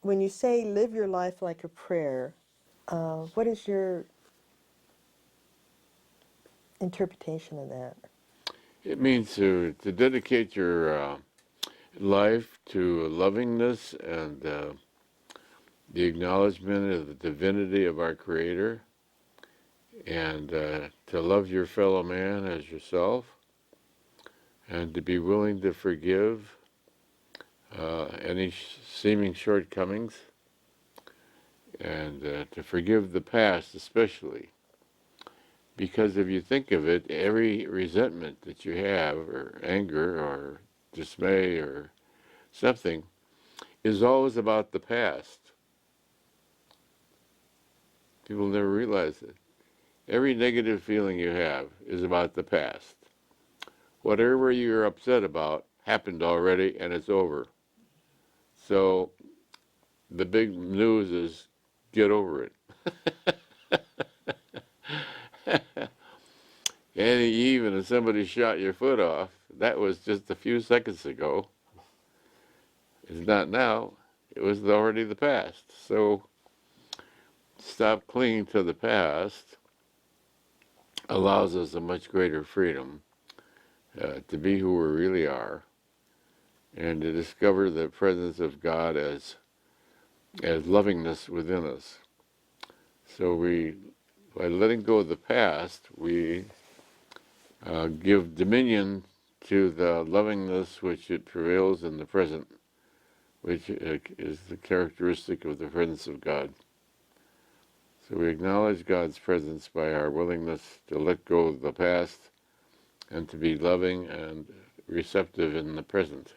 when you say live your life like a prayer, what is your interpretation of that? It means to dedicate your life to lovingness and the acknowledgement of the divinity of our Creator, and to love your fellow man as yourself, and to be willing to forgive any seeming shortcomings, and to forgive the past especially. Because if you think of it, every resentment that you have, or anger, or dismay, or something, is always about the past. People never realize it. Every negative feeling you have is about the past. Whatever you're upset about happened already and it's over. So the big news is get over it. And even if somebody shot your foot off, that was just a few seconds ago. It's not now. It was already the past. So stop clinging to the past allows us a much greater freedom to be who we really are, and to discover the presence of God as lovingness within us. So by letting go of the past, we give dominion to the lovingness which it prevails in the present, which is the characteristic of the presence of God. So we acknowledge God's presence by our willingness to let go of the past and to be loving and receptive in the present.